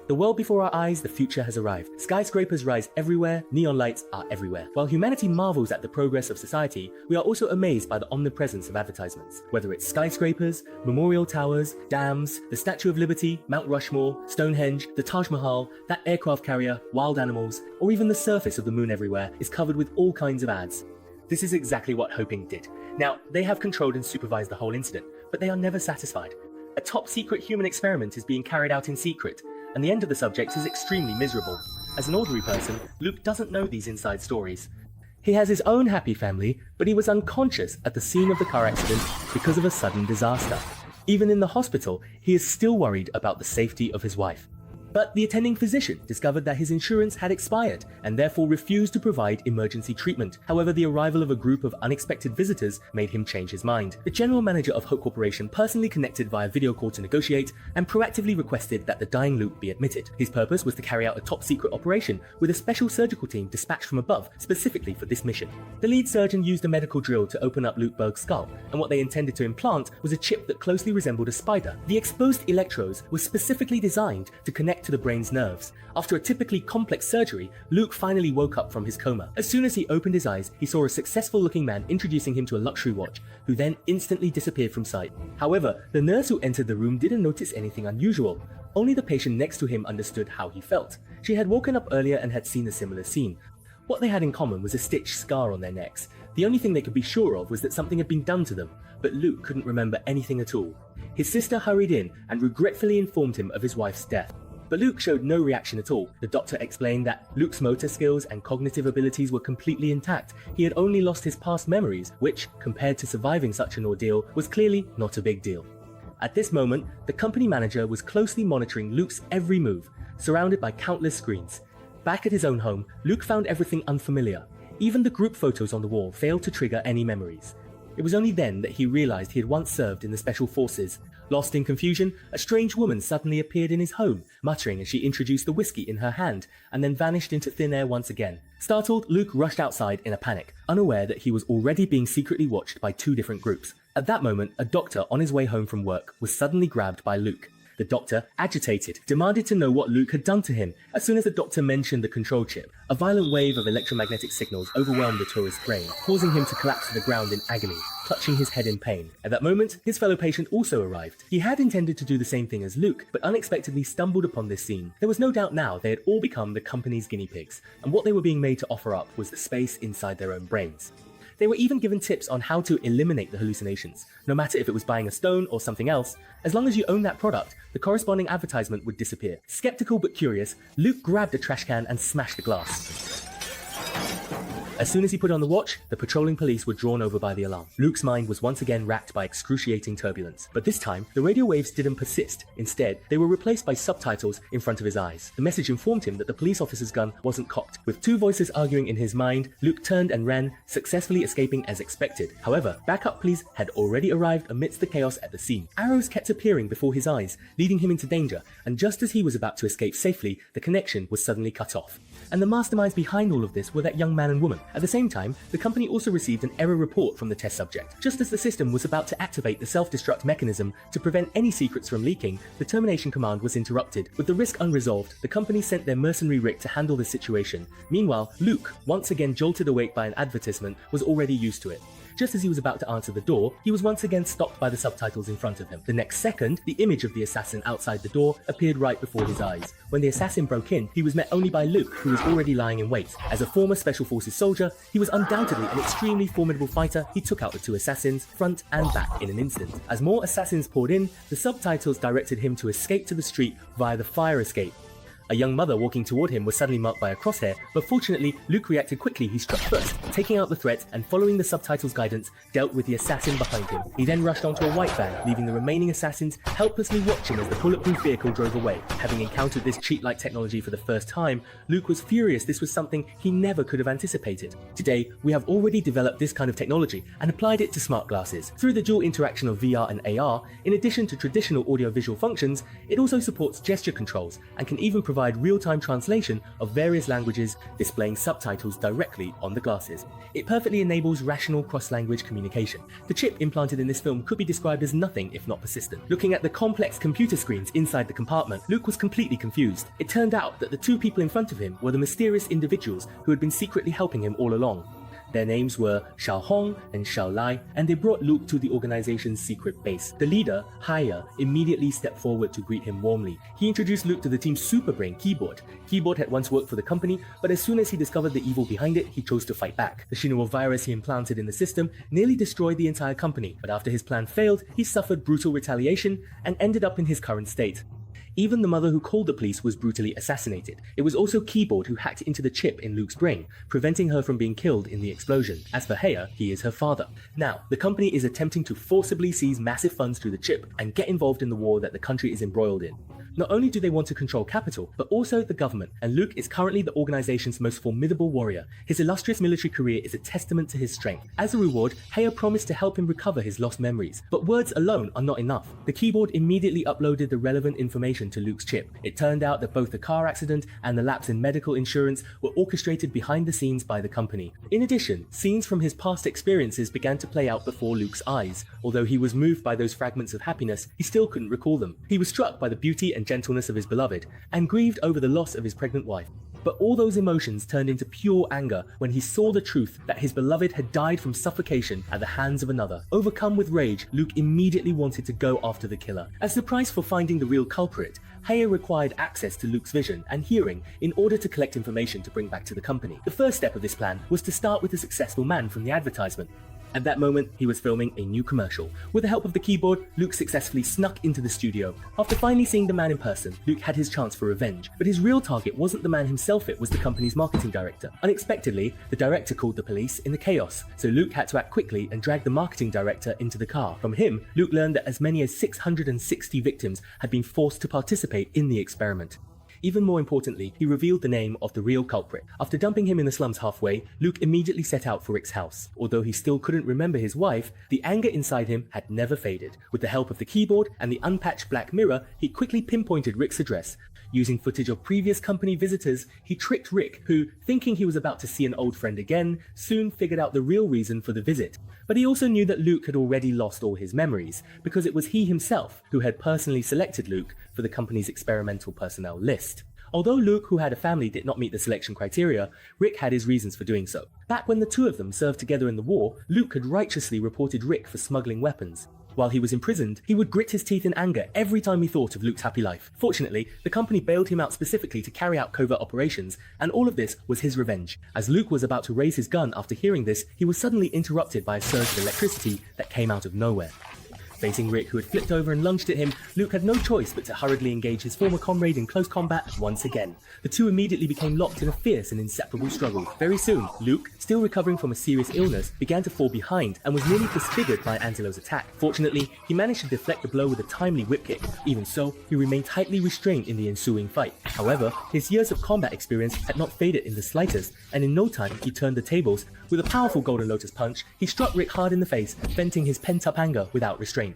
The world before our eyes, the future has arrived. Skyscrapers rise everywhere, neon lights are everywhere. While humanity marvels at the progress of society, we are also amazed by the omnipresence of advertisements. Whether it's skyscrapers, memorial towers, dams, the Statue of Liberty, Mount Rushmore, Stonehenge, the Taj Mahal, that aircraft carrier, wild animals, or even the surface of the moon everywhere is covered with all kinds of ads. This is exactly what Hoping did. Now, they have controlled and supervised the whole incident, but they are never satisfied. A top secret human experiment is being carried out in secret, and the end of the subject is extremely miserable. As an ordinary person, Luke doesn't know these inside stories. He has his own happy family, but he was unconscious at the scene of the car accident because of a sudden disaster. Even in the hospital, he is still worried about the safety of his wife. But the attending physician discovered that his insurance had expired and therefore refused to provide emergency treatment. However, the arrival of a group of unexpected visitors made him change his mind. The general manager of Hope Corporation personally connected via video call to negotiate and proactively requested that the dying Luke be admitted. His purpose was to carry out a top secret operation with a special surgical team dispatched from above specifically for this mission. The lead surgeon used a medical drill to open up Luke Berg's skull, and what they intended to implant was a chip that closely resembled a spider. The exposed electrodes were specifically designed to connect to the brain's nerves. After a typically complex surgery, Luke finally woke up from his coma. As soon as he opened his eyes, he saw a successful-looking man introducing him to a luxury watch, who then instantly disappeared from sight. However, the nurse who entered the room didn't notice anything unusual. Only the patient next to him understood how he felt. She had woken up earlier and had seen a similar scene. What they had in common was a stitched scar on their necks. The only thing they could be sure of was that something had been done to them, but Luke couldn't remember anything at all. His sister hurried in and regretfully informed him of his wife's death. But Luke showed no reaction at all. The doctor explained that Luke's motor skills and cognitive abilities were completely intact. He had only lost his past memories, which, compared to surviving such an ordeal, was clearly not a big deal. At this moment, the company manager was closely monitoring Luke's every move, surrounded by countless screens. Back at his own home, Luke found everything unfamiliar. Even the group photos on the wall failed to trigger any memories. It was only then that he realized he had once served in the Special Forces. Lost in confusion, a strange woman suddenly appeared in his home, muttering as she introduced the whiskey in her hand, and then vanished into thin air once again. Startled, Luke rushed outside in a panic, unaware that he was already being secretly watched by two different groups. At that moment, a doctor on his way home from work was suddenly grabbed by Luke. The doctor, agitated, demanded to know what Luke had done to him. As soon as the doctor mentioned the control chip, a violent wave of electromagnetic signals overwhelmed the tourist's brain, causing him to collapse to the ground in agony, clutching his head in pain. At that moment, his fellow patient also arrived. He had intended to do the same thing as Luke, but unexpectedly stumbled upon this scene. There was no doubt now they had all become the company's guinea pigs, and what they were being made to offer up was the space inside their own brains. They were even given tips on how to eliminate the hallucinations. No matter if it was buying a stone or something else, as long as you owned that product, the corresponding advertisement would disappear. Skeptical but curious, Luke grabbed a trash can and smashed the glass. As soon as he put on the watch, the patrolling police were drawn over by the alarm. Luke's mind was once again racked by excruciating turbulence. But this time, the radio waves didn't persist. Instead, they were replaced by subtitles in front of his eyes. The message informed him that the police officer's gun wasn't cocked. With two voices arguing in his mind, Luke turned and ran, successfully escaping as expected. However, backup police had already arrived amidst the chaos at the scene. Arrows kept appearing before his eyes, leading him into danger, and just as he was about to escape safely, the connection was suddenly cut off. And the masterminds behind all of this were that young man and woman. At the same time, the company also received an error report from the test subject. Just as the system was about to activate the self-destruct mechanism to prevent any secrets from leaking, the termination command was interrupted. With the risk unresolved, the company sent their mercenary Rick to handle the situation. Meanwhile, Luke, once again jolted awake by an advertisement, was already used to it. Just as he was about to answer the door, he was once again stopped by the subtitles in front of him. The next second, the image of the assassin outside the door appeared right before his eyes. When the assassin broke in, he was met only by Luke, who was already lying in wait. As a former Special Forces soldier, he was undoubtedly an extremely formidable fighter. He took out the two assassins, front and back, in an instant. As more assassins poured in, the subtitles directed him to escape to the street via the fire escape. A young mother walking toward him was suddenly marked by a crosshair, but fortunately, Luke reacted quickly. He struck first, taking out the threat, and following the subtitles' guidance, dealt with the assassin behind him. He then rushed onto a white van, leaving the remaining assassins helplessly watching as the bulletproof vehicle drove away. Having encountered this cheat-like technology for the first time, Luke was furious. This was something he never could have anticipated. Today, we have already developed this kind of technology and applied it to smart glasses. Through the dual interaction of VR and AR, in addition to traditional audio-visual functions, it also supports gesture controls and can even provide provide real-time translation of various languages, displaying subtitles directly on the glasses. It perfectly enables rational cross-language communication. The chip implanted in this film could be described as nothing if not persistent. Looking at the complex computer screens inside the compartment, Luke was completely confused. It turned out that the two people in front of him were the mysterious individuals who had been secretly helping him all along. Their names were Xiao Hong and Xiao Lai, and they brought Luke to the organization's secret base. The leader, Haya, immediately stepped forward to greet him warmly. He introduced Luke to the team's superbrain, Keyboard. Keyboard had once worked for the company, but as soon as he discovered the evil behind it, he chose to fight back. The Shinua virus he implanted in the system nearly destroyed the entire company, but after his plan failed, he suffered brutal retaliation and ended up in his current state. Even the mother who called the police was brutally assassinated. It was also Keyboard who hacked into the chip in Luke's brain, preventing her from being killed in the explosion. As for Heya, he is her father. Now, the company is attempting to forcibly seize massive funds through the chip and get involved in the war that the country is embroiled in. Not only do they want to control capital, but also the government, and Luke is currently the organization's most formidable warrior. His illustrious military career is a testament to his strength. As a reward, Heya promised to help him recover his lost memories. But words alone are not enough. The Keyboard immediately uploaded the relevant information to Luke's chip. It turned out that both the car accident and the lapse in medical insurance were orchestrated behind the scenes by the company. In addition, scenes from his past experiences began to play out before Luke's eyes. Although he was moved by those fragments of happiness, he still couldn't recall them. He was struck by the beauty and gentleness of his beloved, and grieved over the loss of his pregnant wife. But all those emotions turned into pure anger when he saw the truth that his beloved had died from suffocation at the hands of another. Overcome with rage, Luke immediately wanted to go after the killer. As the price for finding the real culprit, Heya required access to Luke's vision and hearing in order to collect information to bring back to the company. The first step of this plan was to start with a successful man from the advertisement. At that moment, he was filming a new commercial. With the help of the Keyboard, Luke successfully snuck into the studio. After finally seeing the man in person, Luke had his chance for revenge. But his real target wasn't the man himself, it was the company's marketing director. Unexpectedly, the director called the police in the chaos, so Luke had to act quickly and drag the marketing director into the car. From him, Luke learned that as many as 660 victims had been forced to participate in the experiment. Even more importantly, he revealed the name of the real culprit. After dumping him in the slums halfway, Luke immediately set out for Rick's house. Although he still couldn't remember his wife, the anger inside him had never faded. With the help of the Keyboard and the unpatched black mirror, he quickly pinpointed Rick's address. Using footage of previous company visitors, he tricked Rick, who, thinking he was about to see an old friend again, soon figured out the real reason for the visit. But he also knew that Luke had already lost all his memories, because it was he himself who had personally selected Luke for the company's experimental personnel list. Although Luke, who had a family, did not meet the selection criteria, Rick had his reasons for doing so. Back when the two of them served together in the war, Luke had righteously reported Rick for smuggling weapons. While he was imprisoned, he would grit his teeth in anger every time he thought of Luke's happy life. Fortunately, the company bailed him out specifically to carry out covert operations, and all of this was his revenge. As Luke was about to raise his gun after hearing this, he was suddenly interrupted by a surge of electricity that came out of nowhere. Facing Rick, who had flipped over and lunged at him, Luke had no choice but to hurriedly engage his former comrade in close combat once again. The two immediately became locked in a fierce and inseparable struggle. Very soon, Luke, still recovering from a serious illness, began to fall behind and was nearly disfigured by Angelo's attack. Fortunately, he managed to deflect the blow with a timely whip kick. Even so, he remained tightly restrained in the ensuing fight. However, his years of combat experience had not faded in the slightest, and in no time he turned the tables. With a powerful Golden Lotus punch, he struck Rick hard in the face, venting his pent-up anger without restraint.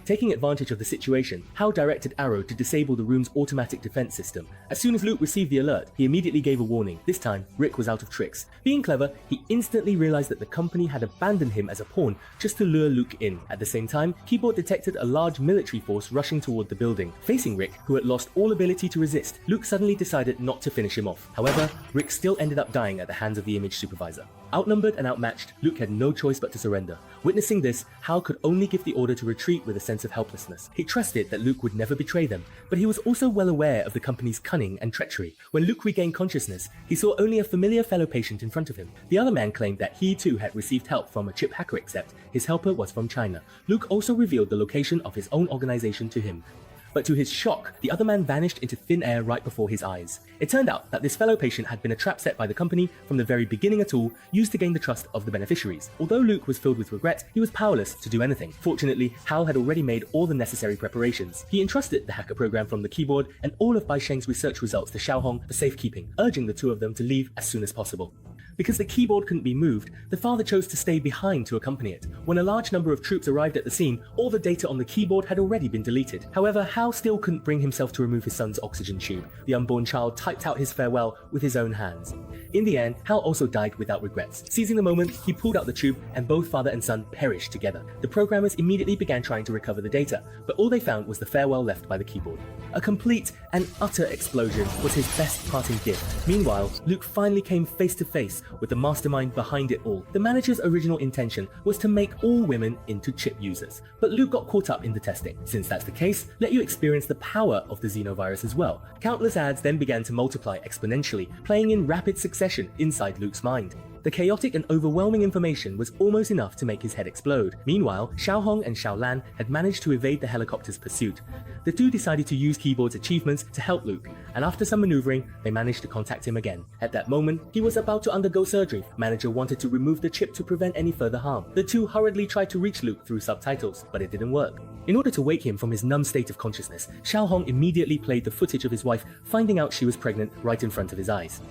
Taking advantage of the situation, Hal directed Arrow to disable the room's automatic defense system. As soon as Luke received the alert, he immediately gave a warning. This time, Rick was out of tricks. Being clever, he instantly realized that the company had abandoned him as a pawn just to lure Luke in. At the same time, Keyboard detected a large military force rushing toward the building. Facing Rick, who had lost all ability to resist, Luke suddenly decided not to finish him off. However, Rick still ended up dying at the hands of the image supervisor. Outnumbered and outmatched, Luke had no choice but to surrender. Witnessing this, Hal could only give the order to retreat with a sense of helplessness. He trusted that Luke would never betray them, but he was also well aware of the company's cunning and treachery. When Luke regained consciousness, he saw only a familiar fellow patient in front of him. The other man claimed that he too had received help from a chip hacker, except his helper was from China. Luke also revealed the location of his own organization to him. But to his shock, the other man vanished into thin air right before his eyes. It turned out that this fellow patient had been a trap set by the company from the very beginning, a tool used to gain the trust of the beneficiaries. Although Luke was filled with regret, he was powerless to do anything. Fortunately, Hal had already made all the necessary preparations. He entrusted the hacker program from the Keyboard and all of Bai Sheng's research results to Xiao Hong for safekeeping, urging the two of them to leave as soon as possible. Because the keyboard couldn't be moved, the father chose to stay behind to accompany it. When a large number of troops arrived at the scene, all the data on the keyboard had already been deleted. However, Hal still couldn't bring himself to remove his son's oxygen tube. The unborn child typed out his farewell with his own hands. In the end, Hal also died without regrets. Seizing the moment, he pulled out the tube and both father and son perished together. The programmers immediately began trying to recover the data, but all they found was the farewell left by the keyboard. A complete and utter explosion was his best parting gift. Meanwhile, Luke finally came face to face with the mastermind behind it all. The manager's original intention was to make all women into chip users, but Luke got caught up in the testing. Since that's the case, let you experience the power of the xenovirus as well. Countless ads then began to multiply exponentially, playing in rapid succession inside Luke's mind. The chaotic and overwhelming information was almost enough to make his head explode. Meanwhile, Xiaohong and Xiaolan had managed to evade the helicopter's pursuit. The two decided to use Keyboard's achievements to help Luke, and after some maneuvering, they managed to contact him again. At that moment, he was about to undergo surgery. Manager wanted to remove the chip to prevent any further harm. The two hurriedly tried to reach Luke through subtitles, but it didn't work. In order to wake him from his numb state of consciousness, Xiaohong immediately played the footage of his wife finding out she was pregnant right in front of his eyes.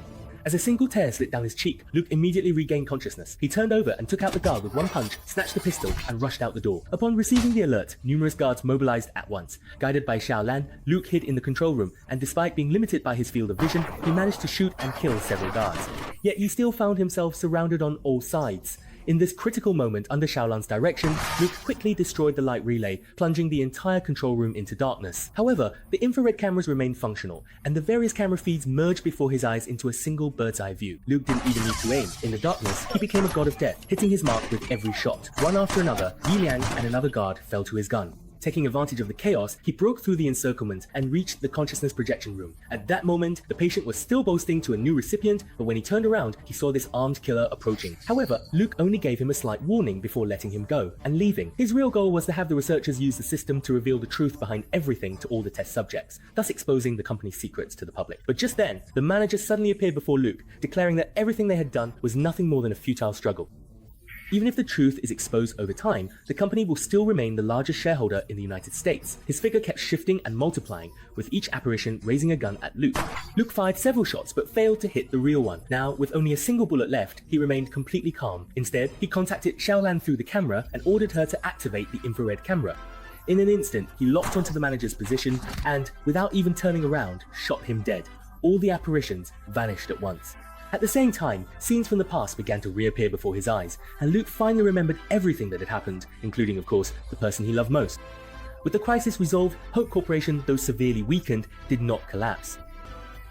As a single tear slit down his cheek, Luke immediately regained consciousness. He turned over and took out the guard with one punch, snatched the pistol, and rushed out the door. Upon receiving the alert, numerous guards mobilized at once. Guided by Xiaolan, Luke hid in the control room, and despite being limited by his field of vision, he managed to shoot and kill several guards. Yet he still found himself surrounded on all sides. In this critical moment under Xiaolan's direction, Luke quickly destroyed the light relay, plunging the entire control room into darkness. However, the infrared cameras remained functional, and the various camera feeds merged before his eyes into a single bird's eye view. Luke didn't even need to aim. In the darkness, he became a god of death, hitting his mark with every shot. One after another, Yi Liang and another guard fell to his gun. Taking advantage of the chaos, he broke through the encirclement and reached the consciousness projection room. At that moment, the patient was still boasting to a new recipient, but when he turned around, he saw this armed killer approaching. However, Luke only gave him a slight warning before letting him go and leaving. His real goal was to have the researchers use the system to reveal the truth behind everything to all the test subjects, thus exposing the company's secrets to the public. But just then, the manager suddenly appeared before Luke, declaring that everything they had done was nothing more than a futile struggle. Even if the truth is exposed over time, the company will still remain the largest shareholder in the United States. His figure kept shifting and multiplying, with each apparition raising a gun at Luke. Luke fired several shots but failed to hit the real one. Now, with only a single bullet left, he remained completely calm. Instead, he contacted Xiaolan through the camera and ordered her to activate the infrared camera. In an instant, he locked onto the manager's position and, without even turning around, shot him dead. All the apparitions vanished at once. At the same time, scenes from the past began to reappear before his eyes, and Luke finally remembered everything that had happened, including, of course, the person he loved most. With the crisis resolved, Hope Corporation, though severely weakened, did not collapse.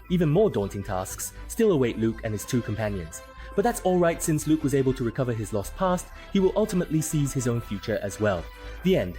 Even more daunting tasks still await Luke and his two companions. But that's alright, since Luke was able to recover his lost past, he will ultimately seize his own future as well. The end.